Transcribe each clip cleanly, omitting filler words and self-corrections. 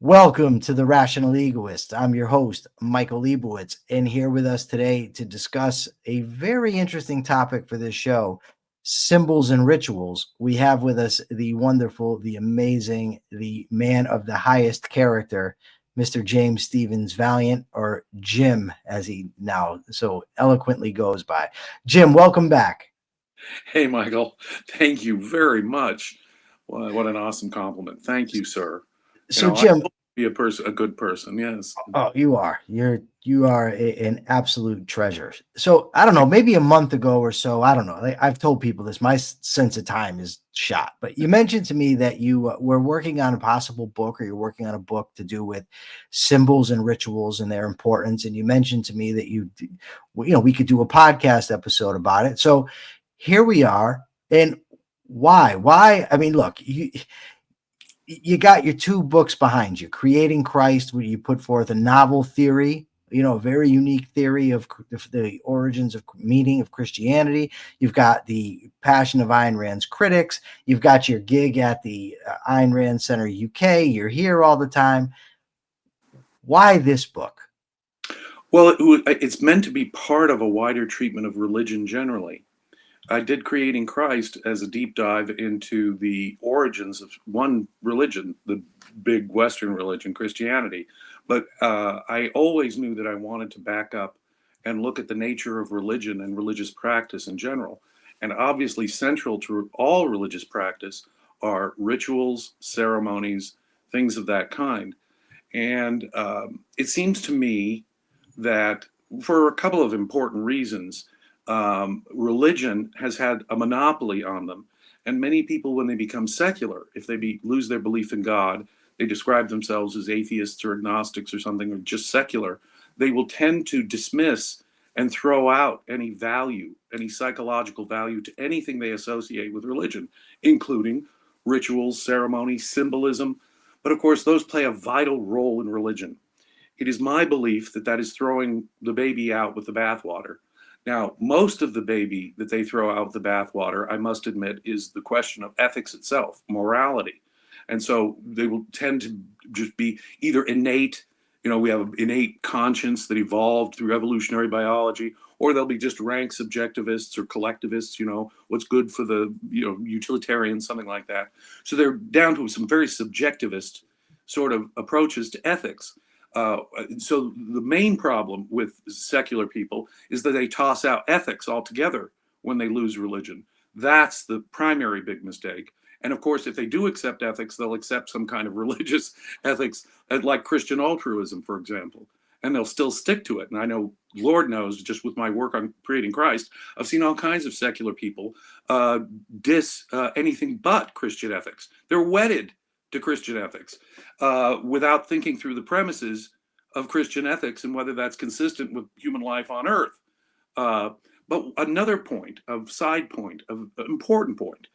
Welcome to the Rational Egoist. I'm your host, Michael Liebowitz, and here with us today to discuss a very interesting topic for this show, symbols and rituals. We have with us the wonderful, the amazing, the man of the highest character, Mr. James Stevens Valliant, or Jim, as he now so eloquently goes by. Jim, welcome back. Hey, Michael, thank you very much. What an awesome compliment. Thank you, sir. So, I Jim, hope to be a good person. Yes. oh, you are. You are an absolute treasure. So I don't know, maybe a month ago or so. I don't know. I've told people this. My sense of time is shot. But you mentioned to me that you were working on a possible book, or you're working on a book to do with symbols and rituals and their importance. And you mentioned to me that we could do a podcast episode about it. So here we are. And why? Why? I mean, look, you got your two books behind you, Creating Christ, where you put forth a novel theory, a very unique theory of the origins of meaning of Christianity. You've got the Passion of Ayn Rand's critics. You've got your gig at the Ayn Rand Center UK. You're here all the time. Why this book? Well, it's meant to be part of a wider treatment of religion generally. I did Creating Christ as a deep dive into the origins of one religion, the big Western religion, Christianity. But I always knew that I wanted to back up and look at the nature of religion and religious practice in general. And obviously, central to all religious practice are rituals, ceremonies, things of that kind. And it seems to me that for a couple of important reasons, religion has had a monopoly on them. And many people, when they become secular, if they lose their belief in God, they describe themselves as atheists or agnostics or something, or just secular, they will tend to dismiss and throw out any value, any psychological value to anything they associate with religion, including rituals, ceremonies, symbolism. But of course, those play a vital role in religion. It is my belief that that is throwing the baby out with the bathwater. Now, most of the baby that they throw out with the bathwater, I must admit, is the question of ethics itself, morality. And so they will tend to just be either innate, we have an innate conscience that evolved through evolutionary biology, or they'll be just rank subjectivists or collectivists, what's good for the, utilitarian, something like that. So they're down to some very subjectivist sort of approaches to ethics. So the main problem with secular people is that they toss out ethics altogether when they lose religion. That's the primary big mistake. And of course, if they do accept ethics, they'll accept some kind of religious ethics, like Christian altruism, for example, and they'll still stick to it. And I know, Lord knows, just with my work on Creating Christ, I've seen all kinds of secular people diss anything but Christian ethics. They're wedded to Christian ethics without thinking through the premises of Christian ethics and whether that's consistent with human life on earth. But another point, of side point, of important point,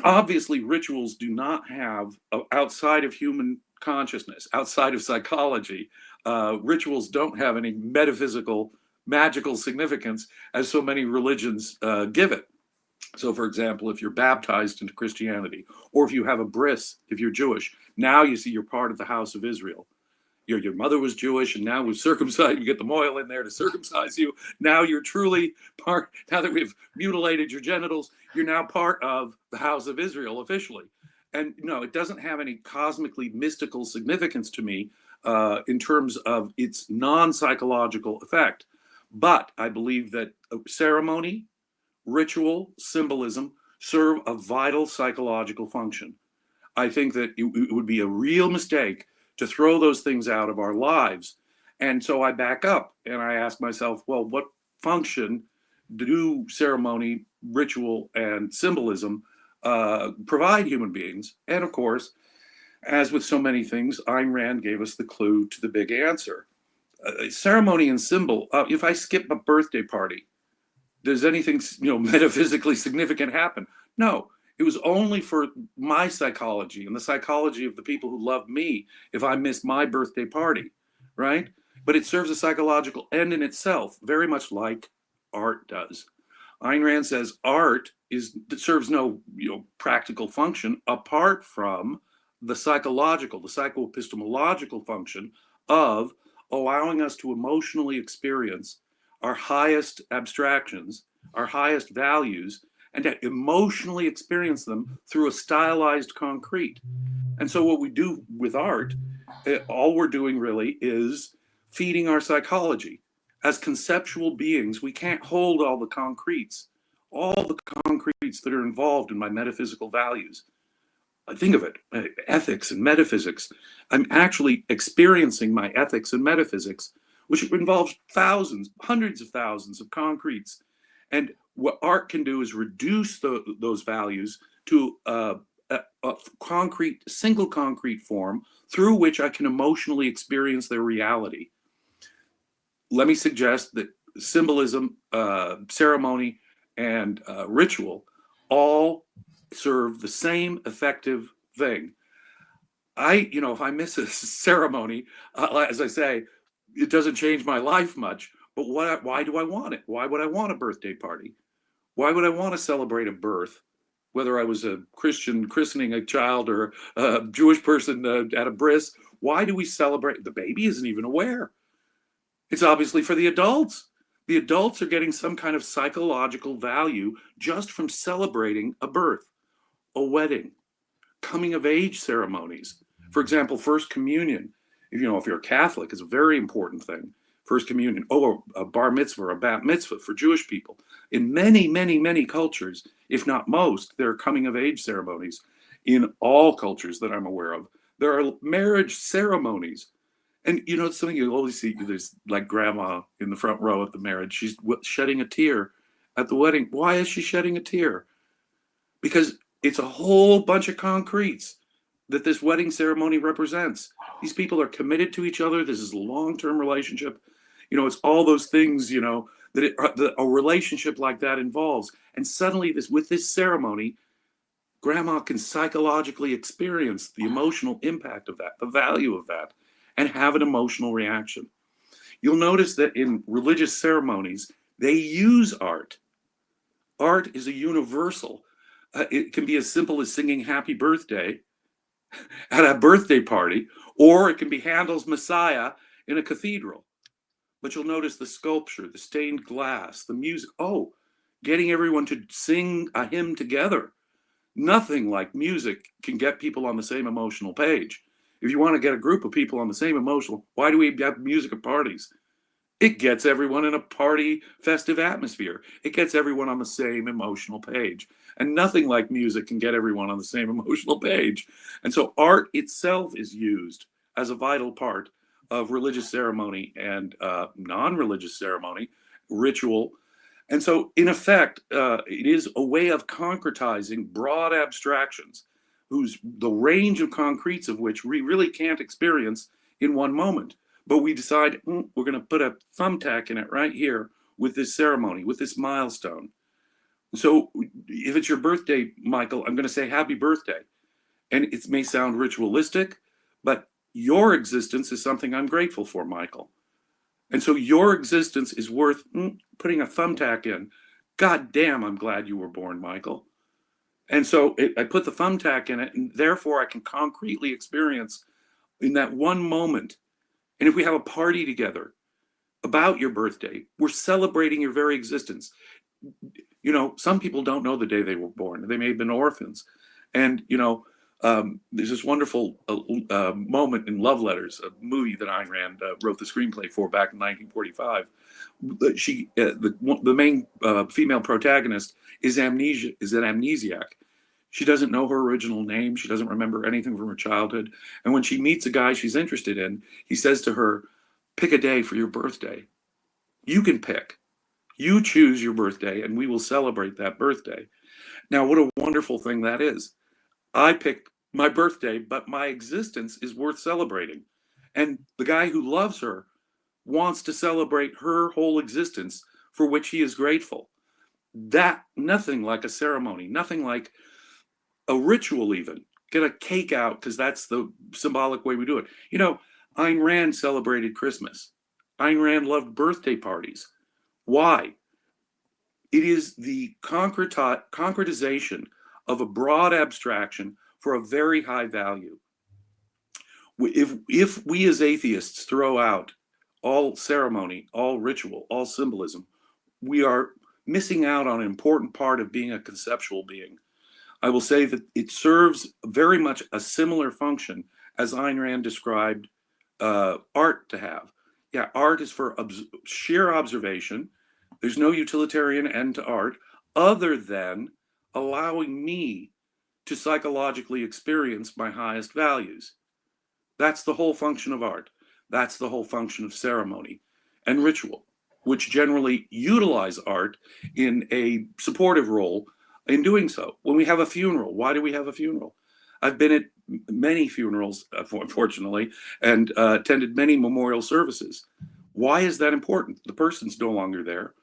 obviously rituals do not have, outside of human consciousness, outside of psychology, rituals don't have any metaphysical, magical significance as so many religions give it. So, for example, if you're baptized into Christianity, or if you have a bris, if you're Jewish, now you see you're part of the house of Israel. Your mother was Jewish, and now we've circumcised. You get the moil in there to circumcise you. Now you're truly part. Now that we've mutilated your genitals, you're now part of the house of Israel officially. And no, it doesn't have any cosmically mystical significance to me in terms of its non-psychological effect. But I believe that ceremony, ritual, symbolism serve a vital psychological function. I think that it would be a real mistake to throw those things out of our lives. And so I back up and I ask myself, well, what function do ceremony, ritual, and symbolism provide human beings? And of course, as with so many things, Ayn Rand gave us the clue to the big answer. Ceremony and symbol, if I skip a birthday party, does anything metaphysically significant happen? No. It was only for my psychology and the psychology of the people who love me if I missed my birthday party, right? But it serves a psychological end in itself, very much like art does. Ayn Rand says art serves no practical function apart from the psychological, the psychoepistemological function of allowing us to emotionally experience our highest abstractions, our highest values, and to emotionally experience them through a stylized concrete. And so what we do with art, all we're doing really is feeding our psychology. As conceptual beings, we can't hold all the concretes that are involved in my metaphysical values. I think of it, ethics and metaphysics. I'm actually experiencing my ethics and metaphysics, which involves thousands, hundreds of thousands of concretes. And what art can do is reduce those values to a concrete, single concrete form through which I can emotionally experience their reality. Let me suggest that symbolism, ceremony, and ritual all serve the same effective thing. If I miss a ceremony, as I say, it doesn't change my life much. But why do I want it? Why would I want a birthday party? Why would I want to celebrate a birth? Whether I was a Christian christening a child or a Jewish person at a bris, why do we celebrate? The baby isn't even aware. It's obviously for the adults. The adults are getting some kind of psychological value just from celebrating a birth, a wedding, coming of age ceremonies. For example, First Communion. If you're a Catholic, is a very important thing. First Communion, a bar mitzvah, a bat mitzvah for Jewish people. In many, many, many cultures, if not most, there are coming of age ceremonies. In all cultures that I'm aware of, there are marriage ceremonies. And it's something you always see. There's like grandma in the front row at the marriage. She's shedding a tear at the wedding. Why is she shedding a tear? Because it's a whole bunch of concretes that this wedding ceremony represents. These people are committed to each other. This is a long-term relationship. It's all those things, that a relationship like that involves. And suddenly with this ceremony, grandma can psychologically experience the emotional impact of that, the value of that, and have an emotional reaction. You'll notice that in religious ceremonies, they use art. Art is a universal. It can be as simple as singing happy birthday at a birthday party, or it can be Handel's Messiah in a cathedral. But you'll notice the sculpture, the stained glass, the music. Oh, getting everyone to sing a hymn together. Nothing like music can get people on the same emotional page. If you want to get a group of people on the same emotional, why do we have music at parties? It gets everyone in a party, festive atmosphere. It gets everyone on the same emotional page. And nothing like music can get everyone on the same emotional page. And so art itself is used as a vital part of religious ceremony and non-religious ceremony, ritual. And so, in effect, it is a way of concretizing broad abstractions, the range of concretes of which we really can't experience in one moment. But we decide we're going to put a thumbtack in it right here with this ceremony, with this milestone. So if it's your birthday, Michael, I'm going to say happy birthday. And it may sound ritualistic, but your existence is something I'm grateful for, Michael. And so your existence is worth putting a thumbtack in. God damn, I'm glad you were born, Michael. And so I put the thumbtack in it, and therefore I can concretely experience in that one moment. And if we have a party together about your birthday, we're celebrating your very existence. Some people don't know the day they were born. They may have been orphans. And, there's this wonderful moment in Love Letters, a movie that Ayn Rand wrote the screenplay for back in 1945. The main female protagonist is an amnesiac. She doesn't know her original name. She doesn't remember anything from her childhood. And when she meets a guy she's interested in, he says to her, pick a day for your birthday. You can pick. You choose your birthday, and we will celebrate that birthday. Now, what a wonderful thing that is. I pick my birthday, but my existence is worth celebrating. And the guy who loves her wants to celebrate her whole existence for which he is grateful. That, nothing like a ceremony, nothing like a ritual even. Get a cake out because that's the symbolic way we do it. Ayn Rand celebrated Christmas. Ayn Rand loved birthday parties. Why? It is the concretization of a broad abstraction for a very high value. If we as atheists throw out all ceremony, all ritual, all symbolism, we are missing out on an important part of being a conceptual being. I will say that it serves very much a similar function as Ayn Rand described art to have. Yeah, art is for sheer observation. There's no utilitarian end to art other than allowing me to psychologically experience my highest values. That's the whole function of art. That's the whole function of ceremony and ritual, which generally utilize art in a supportive role in doing so. When we have a funeral, why do we have a funeral? I've been at many funerals, unfortunately, and attended many memorial services. Why is that important? The person's no longer there.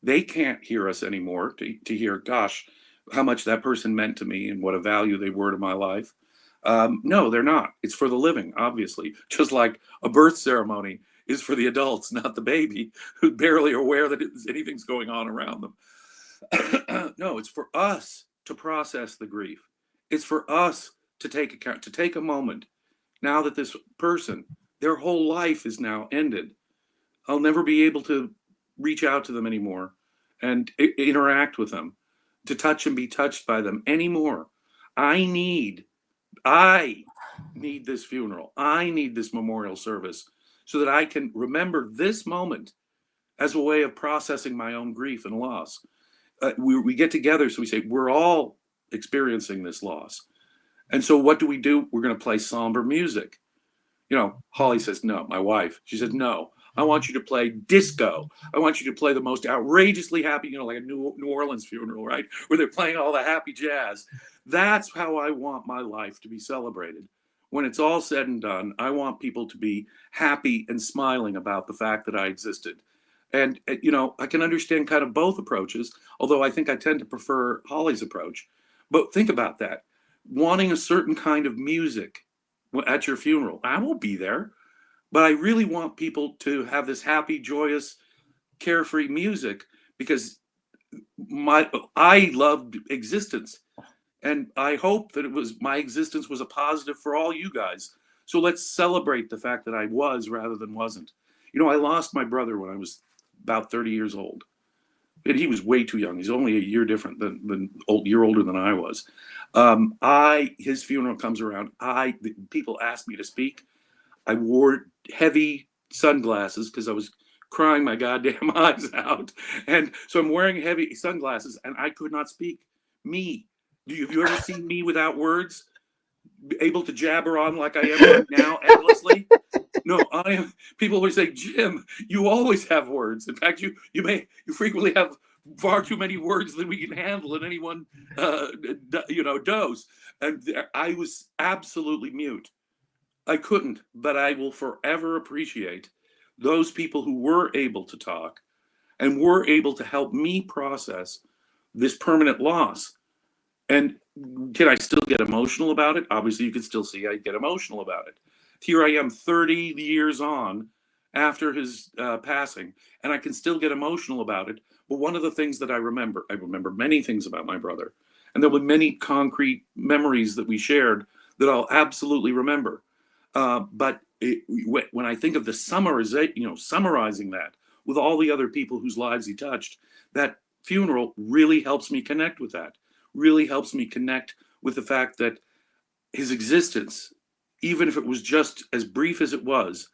They can't hear us anymore to hear, gosh, how much that person meant to me and what a value they were to my life. No, they're not. It's for the living, obviously, just like a birth ceremony is for the adults, not the baby, who barely are aware that anything's going on around them. No, it's for us to process the grief. It's for us to take a moment. Now that this person, their whole life is now ended, I'll never be able to reach out to them anymore and interact with them, to touch and be touched by them anymore. I need this funeral. I need this memorial service so that I can remember this moment as a way of processing my own grief and loss. We get together, so we say, we're all experiencing this loss. And so what do? We're going to play somber music. Holly says, no, my wife, she says, no, I want you to play disco. I want you to play the most outrageously happy, like a New Orleans funeral, right? Where they're playing all the happy jazz. That's how I want my life to be celebrated. When it's all said and done, I want people to be happy and smiling about the fact that I existed. And, I can understand kind of both approaches, although I think I tend to prefer Holly's approach. But think about that. Wanting a certain kind of music at your funeral. I won't be there, but I really want people to have this happy, joyous, carefree music because I loved existence. And I hope that my existence was a positive for all you guys. So let's celebrate the fact that I was rather than wasn't. I lost my brother when I was about 30 years old. And he was way too young. He's only a year different year older than I was. His funeral comes around. People asked me to speak. I wore heavy sunglasses because I was crying my goddamn eyes out. And so I'm wearing heavy sunglasses and I could not speak. Me. Have you ever seen me without words? Able to jabber on like I am right now endlessly? No, I am. People always say, Jim, you always have words. In fact, you frequently have far too many words than we can handle in any one dose. And I was absolutely mute. I couldn't, but I will forever appreciate those people who were able to talk and were able to help me process this permanent loss. And can I still get emotional about it? Obviously, you can still see I get emotional about it. Here I am 30 years on after his passing, and I can still get emotional about it. But one of the things that I remember many things about my brother, and there were many concrete memories that we shared that I'll absolutely remember. But when I think of the summarizing that with all the other people whose lives he touched, that funeral really helps me connect with that. Really helps me connect with the fact that his existence, even if it was just as brief as it was,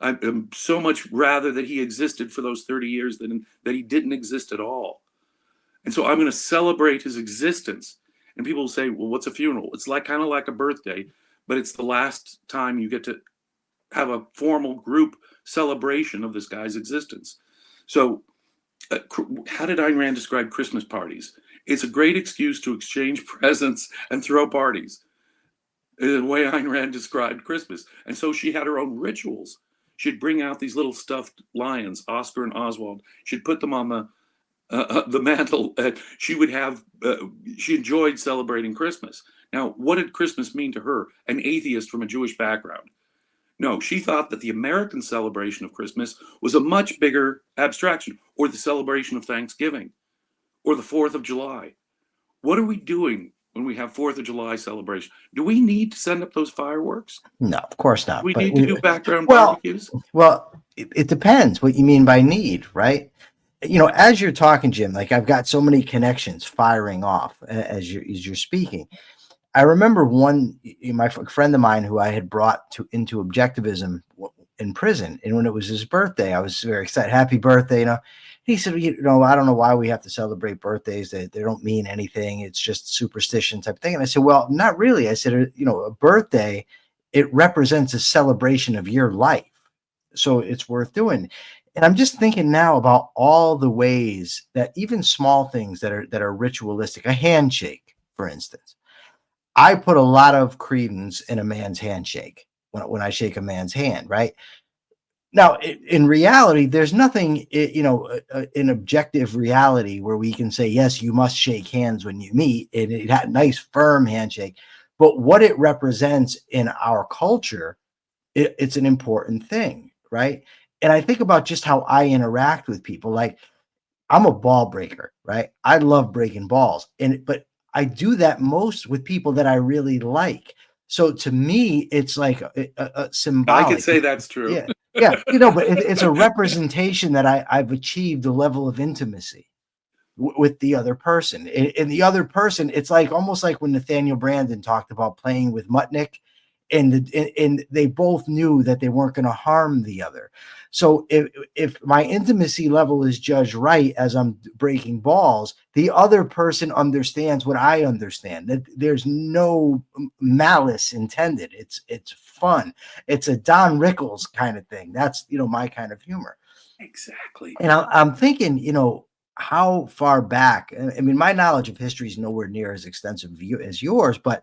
I'm so much rather that he existed for those 30 years than that he didn't exist at all. And so I'm going to celebrate his existence. And people will say, well, what's a funeral? It's kind of like a birthday, but it's the last time you get to have a formal group celebration of this guy's existence. So how did Ayn Rand describe Christmas parties? It's a great excuse to exchange presents and throw parties. The way Ayn Rand described Christmas. And so she had her own rituals. She'd bring out these little stuffed lions, Oscar and Oswald. She'd put them on the mantle. She enjoyed celebrating Christmas. Now, what did Christmas mean to her, an atheist from a Jewish background? No, she thought that the American celebration of Christmas was a much bigger abstraction, or the celebration of Thanksgiving, or the 4th of July. What are we doing when we have 4th of July celebration, do we need to send up those fireworks? No, of course Do not. we But need to do background well, barbecues? well, it depends what you mean by need, right? As you're talking, Jim, like I've got so many connections firing off as you're speaking. I remember my friend of mine who I had brought into objectivism in prison, and when it was his birthday, I was very excited. Happy birthday, He said, I don't know why we have to celebrate birthdays. They don't mean anything. It's just superstition type thing. And I said, well, not really. I said, a birthday, it represents a celebration of your life, so it's worth doing. And I'm just thinking now about all the ways that even small things that are ritualistic, a handshake, for instance. I put a lot of credence in a man's handshake when I shake a man's hand, right? Now, in reality, there's nothing, in objective reality where we can say, yes, you must shake hands when you meet. And it had a nice, firm handshake. But what it represents in our culture, it's an important thing, right? And I think about just how I interact with people. Like, I'm a ball breaker, right? I love breaking balls. But I do that most with people that I really like. So to me, it's like a I can symbolic. say that's true. Yeah. Yeah. But it's a representation that I've achieved a level of intimacy with the other person. And the other person, it's like almost like when Nathaniel Brandon talked about playing with Mutnick, and they both knew that they weren't going to harm the other. So if my intimacy level is judged right as I'm breaking balls, the other person understands what I understand, that there's no malice intended. It's fun. It's a Don Rickles kind of thing. That's my kind of humor. Exactly. And I'm thinking, how far back? I mean, my knowledge of history is nowhere near as extensive as yours, but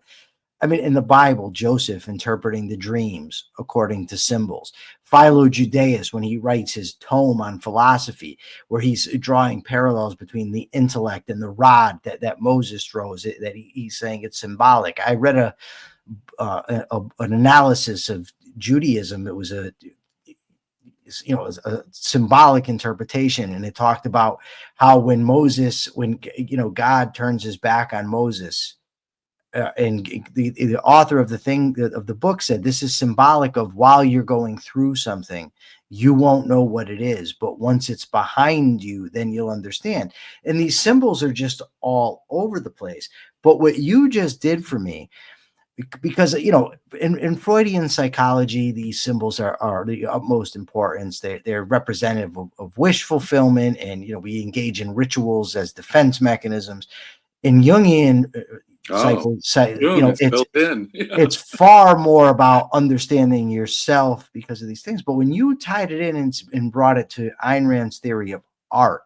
I mean, in the Bible, Joseph interpreting the dreams according to symbols. Philo Judaeus, when he writes his tome on philosophy, where he's drawing parallels between the intellect and the rod that Moses throws, that he's saying it's symbolic. I read an analysis of Judaism. It was a symbolic interpretation, and it talked about how when God turns his back on Moses, and the author of the book said this is symbolic of while you're going through something, you won't know what it is, but once it's behind you, then you'll understand. And these symbols are just all over the place. But what you just did for me, because in Freudian psychology, these symbols are the utmost importance. They're representative of wish fulfillment, and we engage in rituals as defense mechanisms. In Jungian Jung, it's built in. it's far more about understanding yourself because of these things. But when you tied it in and brought it to Ayn Rand's theory of art,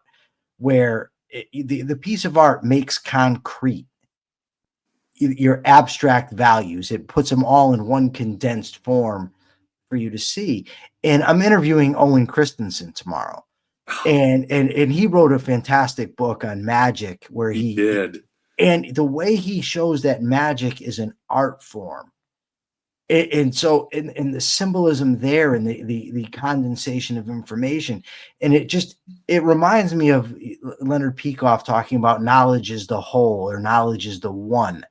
where the piece of art makes concrete your abstract values, it puts them all in one condensed form for you to see. And I'm interviewing Owen Christensen tomorrow, and he wrote a fantastic book on magic where He did. and the way he shows that magic is an art form. And so in the symbolism there, and the condensation of information, and it reminds me of Leonard Peikoff talking about knowledge is the whole, or knowledge is the one,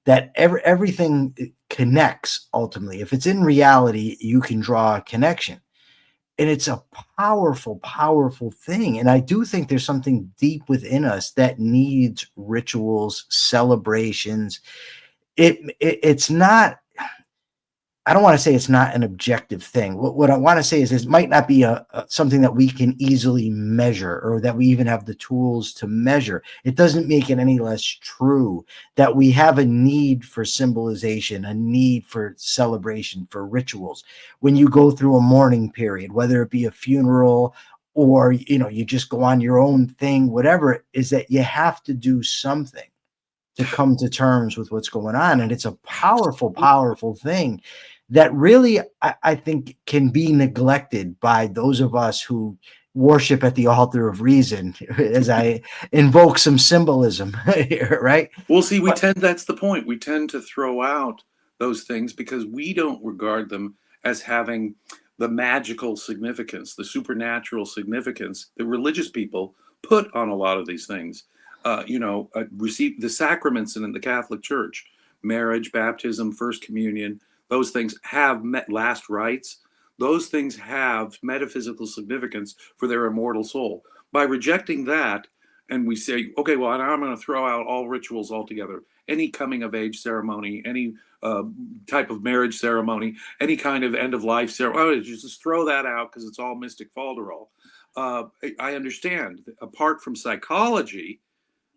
that everything connects ultimately. If it's in reality, you can draw a connection. And it's a powerful, powerful thing. And I do think there's something deep within us that needs rituals, celebrations. It's not, I don't want to say it's not an objective thing. What I want to say is it might not be something that we can easily measure, or that we even have the tools to measure. It doesn't make it any less true that we have a need for symbolization, a need for celebration, for rituals. When you go through a mourning period, whether it be a funeral or you just go on your own thing, whatever it is, that you have to do something to come to terms with what's going on. And it's a powerful, powerful thing that really, I think, can be neglected by those of us who worship at the altar of reason, as I invoke some symbolism here, right? Well, see, that's the point. We tend to throw out those things because we don't regard them as having the magical significance, the supernatural significance that religious people put on a lot of these things. receive the sacraments in the Catholic Church, marriage, baptism, first communion, those things have last rites. Those things have metaphysical significance for their immortal soul. By rejecting that, and we say, okay, well, now I'm going to throw out all rituals altogether. Any coming of age ceremony, any type of marriage ceremony, any kind of end of life ceremony, just throw that out because it's all mystic falderall. I understand. Apart from psychology,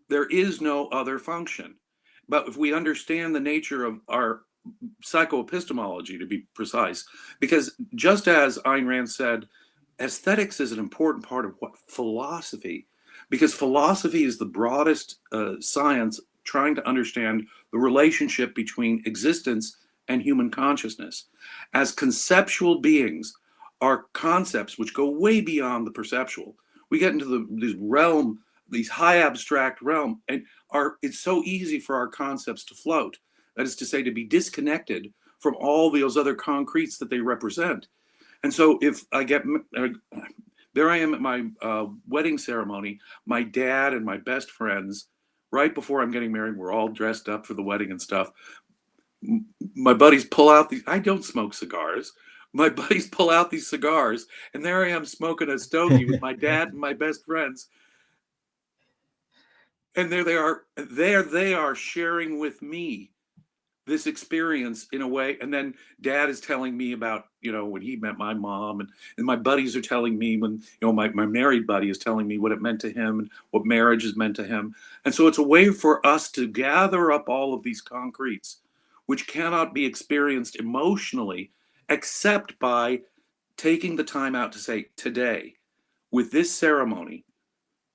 there is no other function. But if we understand the nature of our psychoepistemology, to be precise, because just as Ayn Rand said, aesthetics is an important part of what philosophy, because philosophy is the broadest science trying to understand the relationship between existence and human consciousness. As conceptual beings, our concepts, which go way beyond the perceptual, we get into this realm, these high abstract realm, and it's so easy for our concepts to float. That is to say, to be disconnected from all those other concretes that they represent. And so if I get, there I am at my wedding ceremony, my dad and my best friends, right before I'm getting married, we're all dressed up for the wedding and stuff. My buddies pull out these, I don't smoke cigars. My buddies pull out these cigars, and there I am smoking a stogie with my dad and my best friends. And there they are sharing with me this experience in a way. And then dad is telling me about, when he met my mom, and my buddies are telling me when, my married buddy is telling me what it meant to him and what marriage has meant to him. And so it's a way for us to gather up all of these concretes, which cannot be experienced emotionally, except by taking the time out to say, today, with this ceremony,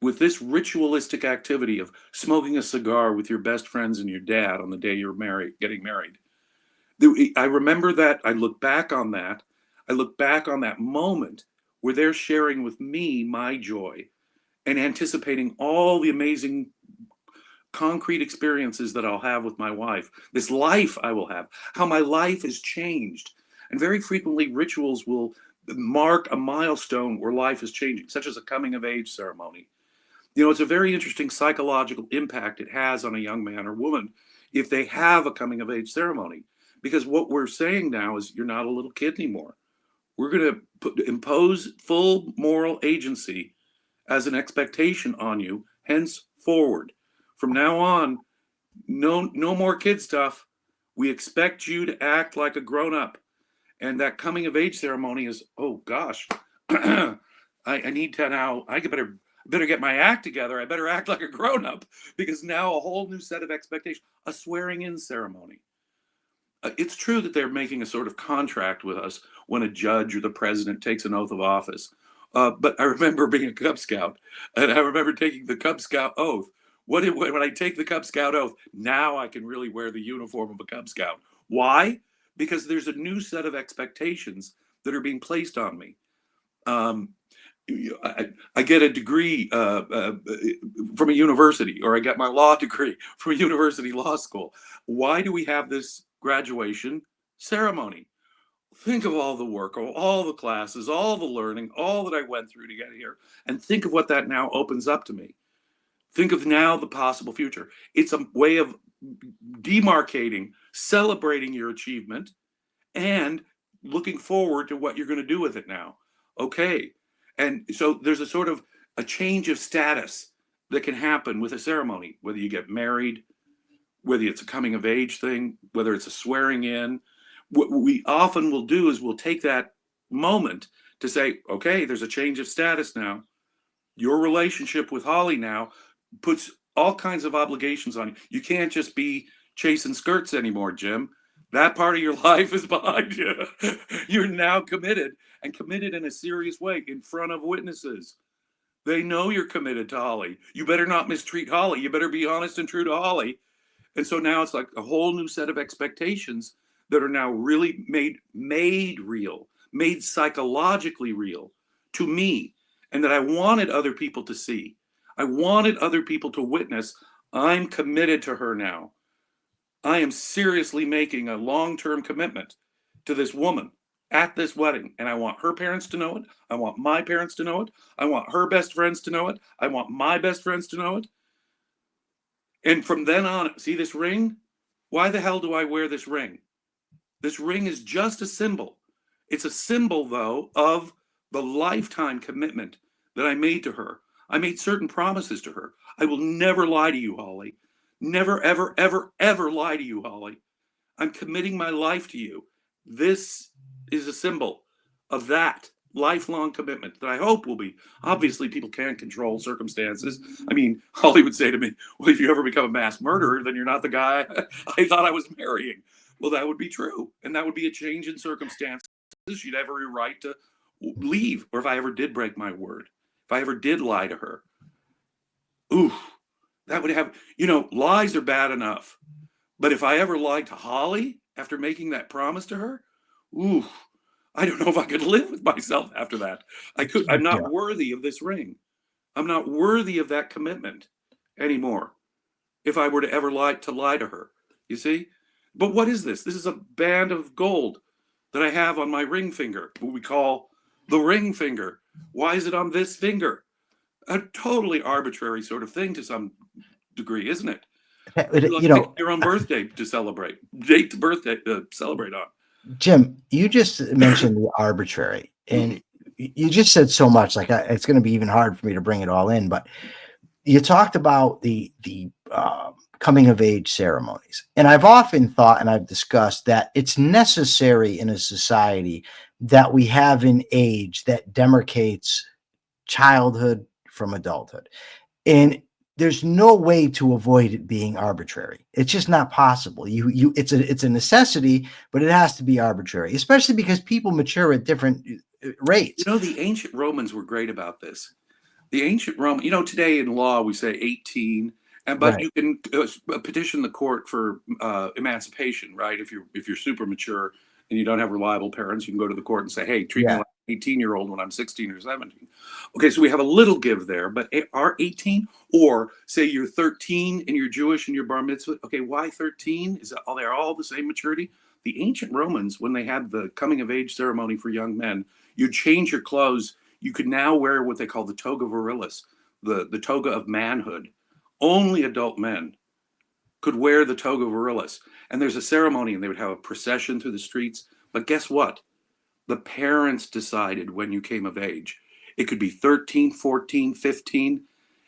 with this ritualistic activity of smoking a cigar with your best friends and your dad on the day you're getting married. I remember that. I look back on that. I look back on that moment where they're sharing with me my joy and anticipating all the amazing concrete experiences that I'll have with my wife, this life I will have, how my life has changed. And very frequently rituals will mark a milestone where life is changing, such as a coming of age ceremony. It's a very interesting psychological impact it has on a young man or woman if they have a coming of age ceremony. Because what we're saying now is you're not a little kid anymore. We're going to impose full moral agency as an expectation on you, henceforward. From now on, no more kid stuff. We expect you to act like a grown-up. And that coming of age ceremony is, oh gosh, I need to now, I better get my act together. I better act like a grown-up, because now a whole new set of expectations, a swearing-in ceremony. It's true that they're making a sort of contract with us when a judge or the president takes an oath of office. But I remember being a Cub Scout, and I remember taking the Cub Scout oath. When I take the Cub Scout oath, now I can really wear the uniform of a Cub Scout. Why? Because there's a new set of expectations that are being placed on me. I get a degree from a university, or I get my law degree from a university law school. Why do we have this graduation ceremony? Think of all the work, all the classes, all the learning, all that I went through to get here, and think of what that now opens up to me. Think of now the possible future. It's a way of demarcating, celebrating your achievement, and looking forward to what you're going to do with it now. Okay. And so there's a sort of a change of status that can happen with a ceremony, whether you get married, whether it's a coming of age thing, whether it's a swearing in. What we often will do is we'll take that moment to say, okay, there's a change of status now. Your relationship with Holly now puts all kinds of obligations on you. You can't just be chasing skirts anymore, Jim. That part of your life is behind you. You're now committed, and committed in a serious way in front of witnesses. They know you're committed to Holly. You better not mistreat Holly. You better be honest and true to Holly. And so now it's like a whole new set of expectations that are now really made real, made psychologically real to me, and that I wanted other people to see. I wanted other people to witness. I'm committed to her now. I am seriously making a long-term commitment to this woman at this wedding. And I want her parents to know it. I want my parents to know it. I want her best friends to know it. I want my best friends to know it. And from then on, see this ring? Why the hell do I wear this ring? This ring is just a symbol. It's a symbol, though, of the lifetime commitment that I made to her. I made certain promises to her. I will never lie to you, Holly. Never, ever, ever, ever lie to you, Holly. I'm committing my life to you. This is a symbol of that lifelong commitment that I hope will be. Obviously, people can't control circumstances. I mean, Holly would say to me, well, if you ever become a mass murderer, then you're not the guy I thought I was marrying. Well, that would be true. And that would be a change in circumstances. She'd have every right to leave. Or if I ever did break my word, if I ever did lie to her, ooh, that would have, lies are bad enough. But if I ever lied to Holly after making that promise to her, ooh, I don't know if I could live with myself after that. I'm not worthy of this ring. I'm not worthy of that commitment anymore. If I were to ever lie to her, you see? But what is this? This is a band of gold that I have on my ring finger, what we call the ring finger. Why is it on this finger? A totally arbitrary sort of thing to some degree, isn't it? Like your own birthday to celebrate, date to birthday to celebrate on. Jim, you just mentioned the arbitrary, and you just said so much. Like it's going to be even hard for me to bring it all in. But you talked about the coming of age ceremonies, and I've often thought, and I've discussed that it's necessary in a society that we have an age that demarcates childhood from adulthood, and there's no way to avoid it being arbitrary. It's just not possible. It's a necessity, but it has to be arbitrary, especially because people mature at different rates. The ancient Romans were great about this. The ancient Roman, today in law we say 18, but right. You can petition the court for emancipation, right? If you're super mature and you don't have reliable parents, you can go to the court and say, hey, treat me like an 18-year-old when I'm 16 or 17. Okay, so we have a little give there, but are 18, or say you're 13 and you're Jewish and you're bar mitzvah, okay, why 13? They're all the same maturity? The ancient Romans, when they had the coming of age ceremony for young men, you'd change your clothes. You could now wear what they call the toga virilis, the toga of manhood. Only adult men could wear the toga virilis. And there's a ceremony, and they would have a procession through the streets. But guess what? The parents decided when you came of age. It could be 13, 14, 15.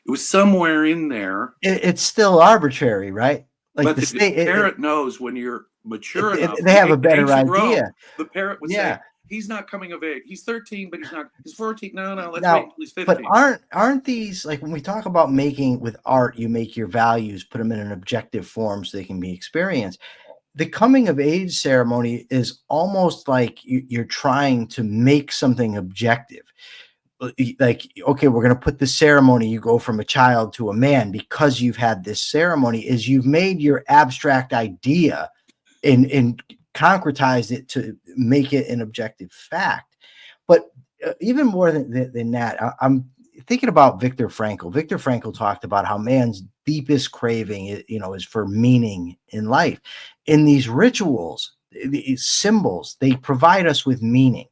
It was somewhere in there. It's still arbitrary, right? Like but the parent knows when you're mature enough. They have a better idea. Rome, the parent would say, he's not coming of age. He's 13, but he's 14. No, let's wait until he's 15. But aren't these, like when we talk about making with art, you make your values, put them in an objective form so they can be experienced. The coming of age ceremony is almost like you're trying to make something objective. Like, okay, we're going to put this ceremony. You go from a child to a man because you've had this ceremony. Is you've made your abstract idea and concretized it to make it an objective fact. But even more than that, I'm thinking about Viktor Frankl. Viktor Frankl talked about how man's deepest craving, is for meaning in life. In these rituals, these symbols, they provide us with meaning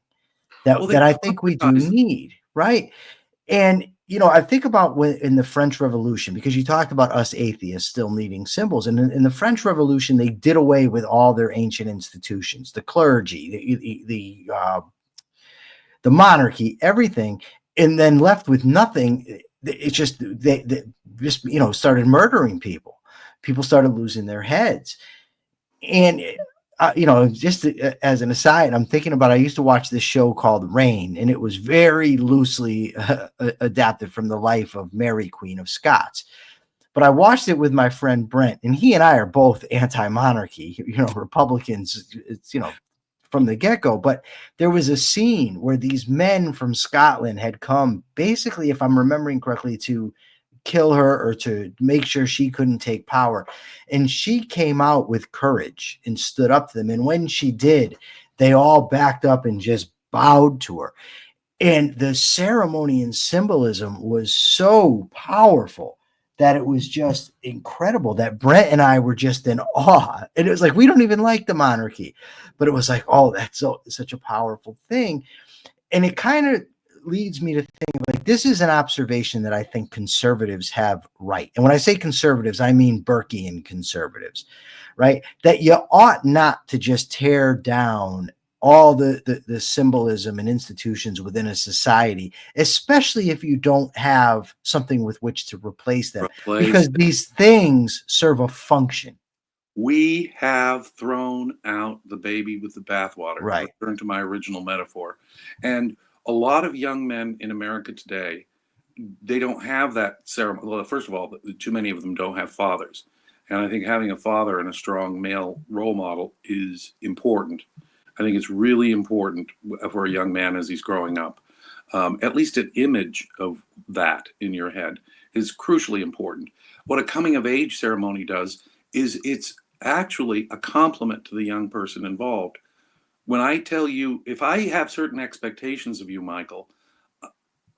that I think we do need, right? And I think about in the French Revolution, because you talked about us atheists still needing symbols. And in the French Revolution, they did away with all their ancient institutions, the clergy, the monarchy, everything, and then left with nothing. It's just they just started murdering people. People started losing their heads. And just as an aside, I'm thinking about, I used to watch this show called Rain, and it was very loosely adapted from the life of Mary, Queen of Scots. But I watched it with my friend Brent, and he and I are both anti-monarchy, Republicans, from the get-go. But there was a scene where these men from Scotland had come, basically, if I'm remembering correctly, to kill her or to make sure she couldn't take power. And she came out with courage and stood up to them. And when she did, they all backed up and just bowed to her. And the ceremony and symbolism was so powerful that it was just incredible, that Brent and I were just in awe. And it was like, we don't even like the monarchy, but it was like, oh, that's such a powerful thing. And it kind of leads me to think, like, this is an observation that I think conservatives have right. And when I say conservatives, I mean Burkean conservatives, right? That you ought not to just tear down all the symbolism and institutions within a society, especially if you don't have something with which to replace them, because these things serve a function. We have thrown out the baby with the bathwater, Right. to return to my original metaphor. And a lot of young men in America today, they don't have that ceremony. Well, first of all, too many of them don't have fathers. And I think having a father and a strong male role model is important. I think it's really important for a young man as he's growing up. At least an image of that in your head is crucially important. What a coming of age ceremony does is it's actually a compliment to the young person involved. When I tell you, if I have certain expectations of you, Michael,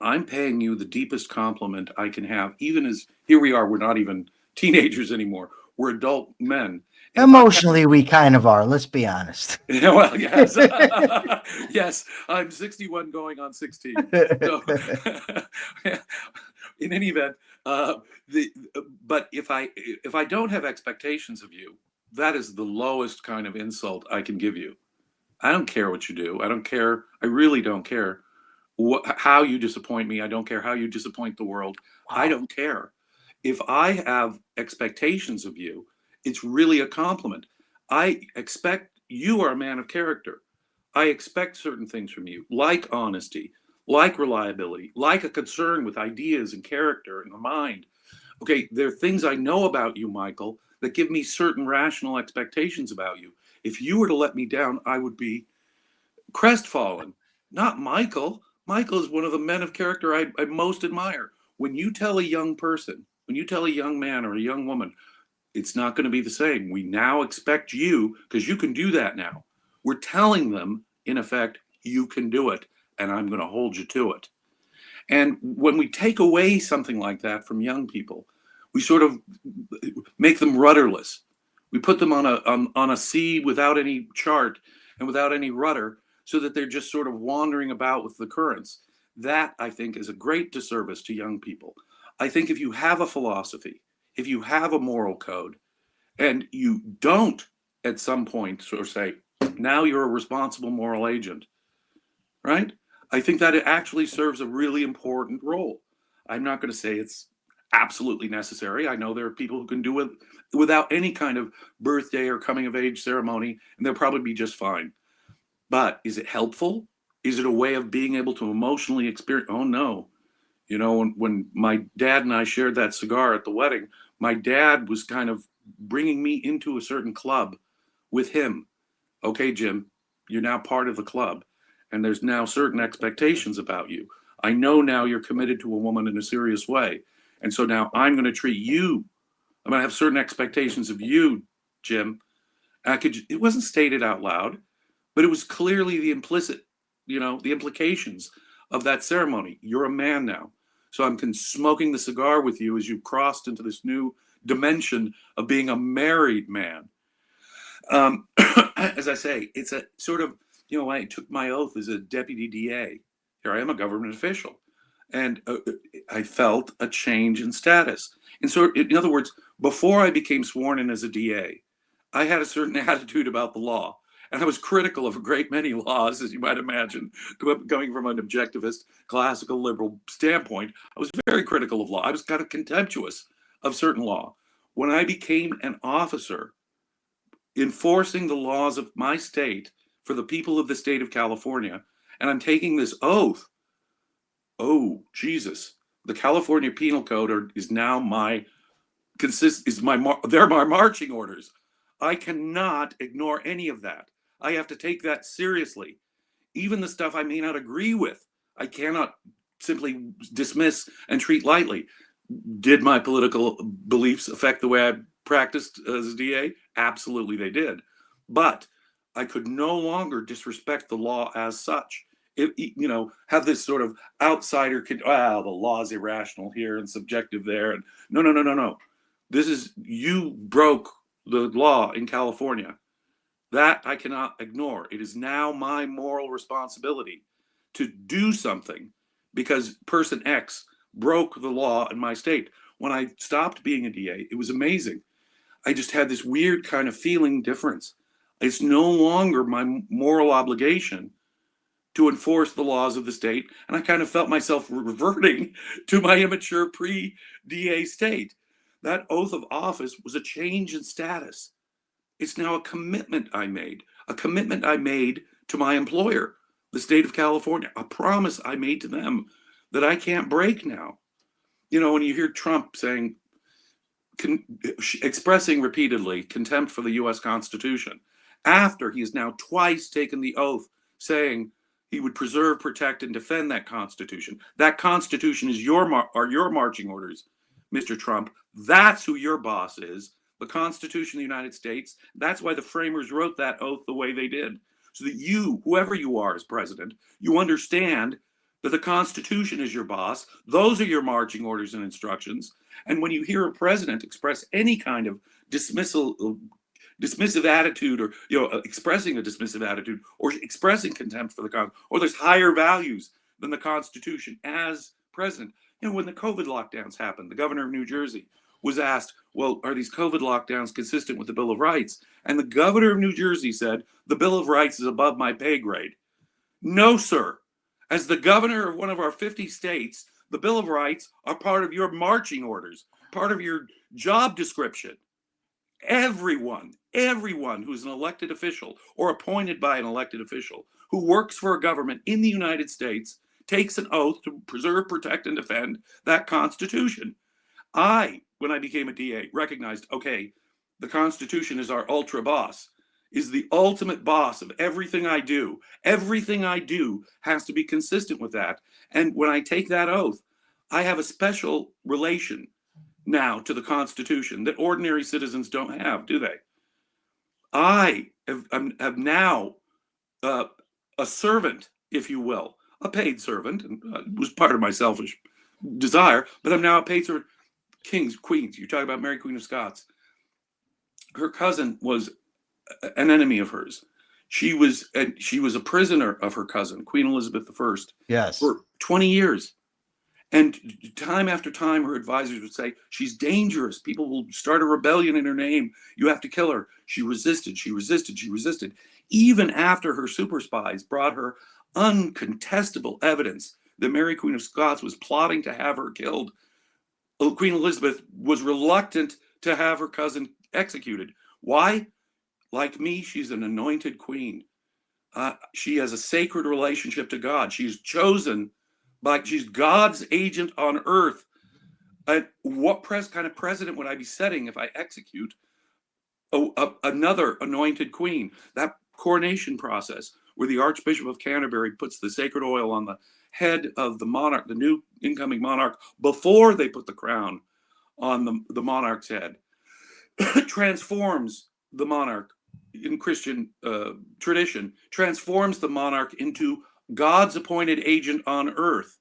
I'm paying you the deepest compliment I can have, even as here we are, we're not even teenagers anymore. We're adult men. And emotionally, we kind of are. Let's be honest. Well, yes. Yes, I'm 61 going on 16. So, in any event, but if I don't have expectations of you, that is the lowest kind of insult I can give you. I don't care what you do. I don't care. I really don't care how you disappoint me. I don't care how you disappoint the world. Wow. I don't care. If I have expectations of you, it's really a compliment. I expect you are a man of character. I expect certain things from you, like honesty, like reliability, like a concern with ideas and character and the mind. Okay, there are things I know about you, Michael, that give me certain rational expectations about you. If you were to let me down, I would be crestfallen. Not Michael. Michael is one of the men of character I most admire. When you tell a young person, when you tell a young man or a young woman, it's not going to be the same. We now expect you, because you can do that now. We're telling them, in effect, you can do it, and I'm going to hold you to it. And when we take away something like that from young people, we sort of make them rudderless. We put them on a sea without any chart and without any rudder, so that they're just sort of wandering about with the currents. That, I think, is a great disservice to young people. I think if you have a philosophy, if you have a moral code, and you don't at some point sort of say, now you're a responsible moral agent, right? I think that it actually serves a really important role. I'm not going to say it's absolutely necessary. I know there are people who can do it without any kind of birthday or coming of age ceremony, and they'll probably be just fine. But is it helpful? Is it a way of being able to emotionally experience? Oh, no. You know, when my dad and I shared that cigar at the wedding, my dad was kind of bringing me into a certain club with him. Okay, Jim, you're now part of the club, and there's now certain expectations about you. I know now you're committed to a woman in a serious way. And so now I'm going to treat you. I'm going to have certain expectations of you, Jim. It wasn't stated out loud, but it was clearly the implicit, the implications of that ceremony. You're a man now. So I'm smoking the cigar with you as you crossed into this new dimension of being a married man. As I say, it's a sort of, I took my oath as a deputy DA. Here I am, a government official. And I felt a change in status. And so, in other words, before I became sworn in as a DA, I had a certain attitude about the law. And I was critical of a great many laws, as you might imagine, coming from an objectivist, classical liberal standpoint. I was very critical of law. I was kind of contemptuous of certain law. When I became an officer enforcing the laws of my state for the people of the state of California, and I'm taking this oath, oh, Jesus, the California Penal Code is now they're my marching orders. I cannot ignore any of that. I have to take that seriously. Even the stuff I may not agree with, I cannot simply dismiss and treat lightly. Did my political beliefs affect the way I practiced as a DA? Absolutely they did. But I could no longer disrespect the law as such. Have this sort of outsider, the law is irrational here and subjective there. And no. You broke the law in California. That I cannot ignore. It is now my moral responsibility to do something because person X broke the law in my state. When I stopped being a DA, it was amazing. I just had this weird kind of feeling difference. It's no longer my moral obligation to enforce the laws of the state. And I kind of felt myself reverting to my immature pre-DA state. That oath of office was a change in status. It's now a commitment I made to my employer, the state of California, a promise I made to them that I can't break now. You know, when you hear Trump saying, expressing repeatedly contempt for the US Constitution, after he has now twice taken the oath saying he would preserve, protect, and defend that Constitution. That Constitution is your marching orders, Mr. Trump. That's who your boss is, the Constitution of the United States. That's why the framers wrote that oath the way they did, so that you, whoever you are as president, you understand that the Constitution is your boss. Those are your marching orders and instructions. And when you hear a president express any kind of dismissive attitude, or expressing a dismissive attitude, or expressing contempt for the Constitution, or there's higher values than the Constitution as president. When the COVID lockdowns happened, the governor of New Jersey was asked, well, are these COVID lockdowns consistent with the Bill of Rights? And the governor of New Jersey said, the Bill of Rights is above my pay grade. No, sir. As the governor of one of our 50 states, the Bill of Rights are part of your marching orders, part of your job description. Everyone who's an elected official or appointed by an elected official who works for a government in the United States takes an oath to preserve, protect, and defend that Constitution. When I became a DA, recognized, okay, the Constitution is our ultra boss, is the ultimate boss of everything I do. Everything I do has to be consistent with that. And when I take that oath, I have a special relation now to the Constitution that ordinary citizens don't have, do they? I have now a servant, if you will, a paid servant, and it was part of my selfish desire, but I'm now a paid servant. Kings, queens, you talk about Mary Queen of Scots. Her cousin was an enemy of hers. She was a prisoner of her cousin, Queen Elizabeth I, yes, for 20 years. And time after time, her advisors would say, she's dangerous. People will start a rebellion in her name. You have to kill her. She resisted. Even after her super spies brought her uncontestable evidence that Mary Queen of Scots was plotting to have her killed, Queen Elizabeth was reluctant to have her cousin executed. Why? Like me, she's an anointed queen. She has a sacred relationship to God. She's chosen, she's God's agent on earth. What kind of precedent would I be setting if I execute another anointed queen? That coronation process, where the Archbishop of Canterbury puts the sacred oil on the head of the monarch, the new incoming monarch, before they put the crown on the monarch's head, transforms the monarch in Christian tradition, transforms the monarch into God's appointed agent on earth.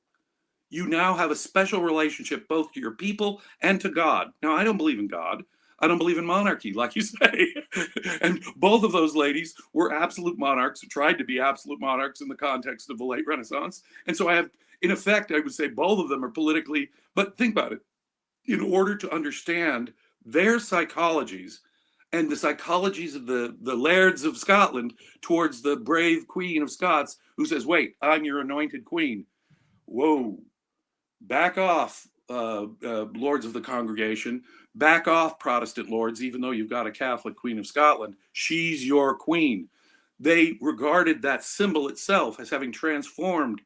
You now have a special relationship both to your people and to God. Now, I don't believe in God. I don't believe in monarchy, like you say. And both of those ladies were absolute monarchs, who tried to be absolute monarchs in the context of the late Renaissance. And so I have, in effect, I would say both of them are politically, but think about it. In order to understand their psychologies and the psychologies of the lairds of Scotland towards the brave Queen of Scots, who says, wait, I'm your anointed queen. Whoa, back off, lords of the congregation. Back off, Protestant lords, even though you've got a Catholic Queen of Scotland. She's your queen. They regarded that symbol itself as having transformed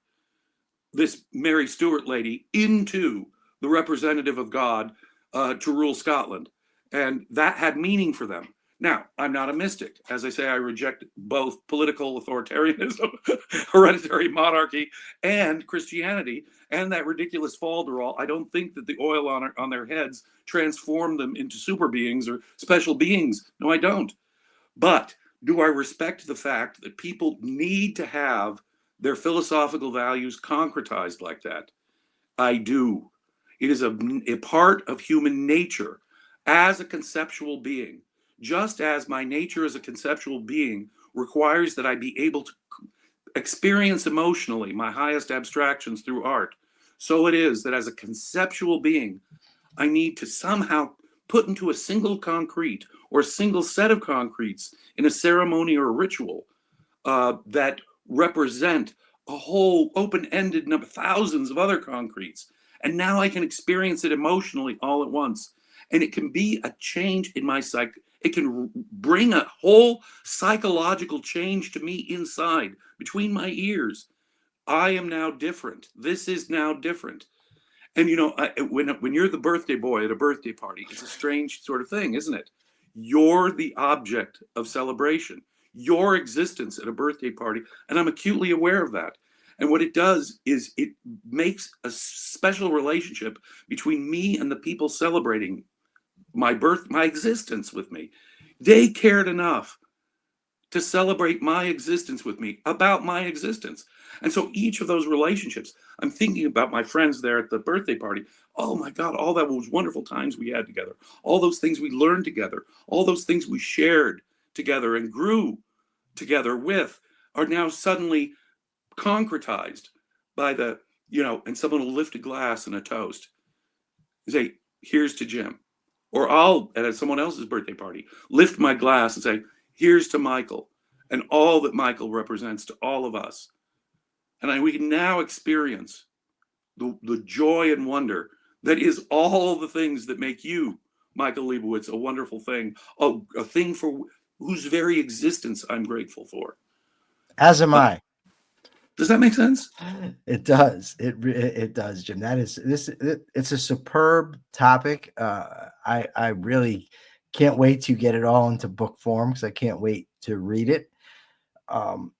this Mary Stuart lady into the representative of God to rule Scotland. And that had meaning for them. Now, I'm not a mystic. As I say, I reject both political authoritarianism, hereditary monarchy, and Christianity, and that ridiculous falderall. I don't think that the oil on their heads transformed them into super beings or special beings. No, I don't. But do I respect the fact that people need to have their philosophical values concretized like that? I do. It is a part of human nature as a conceptual being. Just as my nature as a conceptual being requires that I be able to experience emotionally my highest abstractions through art, so it is that as a conceptual being, I need to somehow put into a single concrete or a single set of concretes in a ceremony or a ritual that represent a whole open-ended number, thousands of other concretes. And now I can experience it emotionally all at once. And it can be a change in my psyche. It can bring a whole psychological change to me inside, between my ears. I am now different. This is now different. And when you're the birthday boy at a birthday party, it's a strange sort of thing, isn't it? You're the object of celebration, your existence at a birthday party, and I'm acutely aware of that. And what it does is it makes a special relationship between me and the people celebrating my existence with me. They cared enough to celebrate my existence with me, about my existence. And so each of those relationships, I'm thinking about my friends there at the birthday party. Oh my God, all those wonderful times we had together, all those things we learned together, all those things we shared together and grew together with are now suddenly concretized by and someone will lift a glass and a toast and say, here's to Jim. Or I'll, at someone else's birthday party, lift my glass and say, here's to Michael and all that Michael represents to all of us. And we can now experience the joy and wonder that is all the things that make you, Michael Leibowitz, a wonderful thing, a thing for whose very existence I'm grateful for. As am I. Does that make sense? It does. It does, Jim. That is it's a superb topic. I really can't wait to get it all into book form because I can't wait to read it.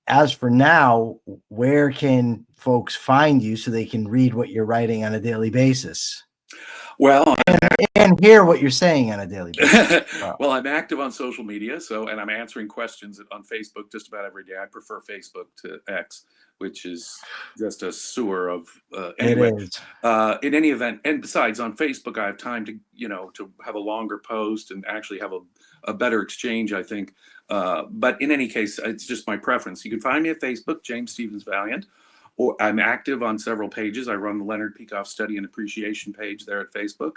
As for now, where can folks find you so they can read what you're writing on a daily basis? Well, and hear what you're saying on a daily basis. Well, I'm active on social media, and I'm answering questions on Facebook just about every day. I prefer Facebook to X, which is just a sewer of anyway. It is. In any event, and besides, on Facebook, I have time to to have a longer post and actually have a better exchange, I think. But in any case, it's just my preference. You can find me at Facebook, James Stevens Valliant. Or I'm active on several pages. I run the Leonard Peikoff Study and Appreciation page there at Facebook.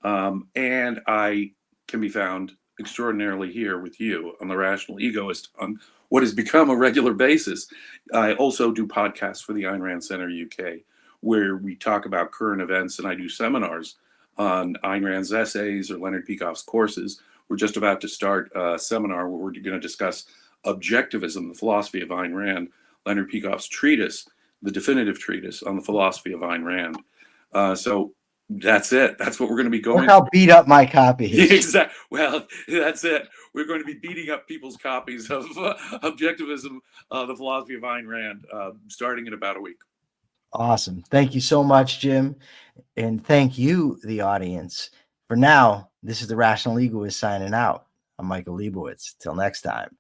And I can be found extraordinarily here with you on the Rational Egoist on what has become a regular basis. I also do podcasts for the Ayn Rand Center UK, where we talk about current events, and I do seminars on Ayn Rand's essays or Leonard Peikoff's courses. We're just about to start a seminar where we're going to discuss Objectivism, the philosophy of Ayn Rand, Leonard Peikoff's treatise, the definitive treatise on the philosophy of Ayn Rand. So that's it. That's what we're going to be going. Look how beat up my copy is. Exactly. Well, that's it. We're going to be beating up people's copies of Objectivism, the philosophy of Ayn Rand, starting in about a week. Awesome. Thank you so much, Jim. And thank you, the audience. For now, this is the Rational Egoist signing out. I'm Michael Leibowitz. Till next time.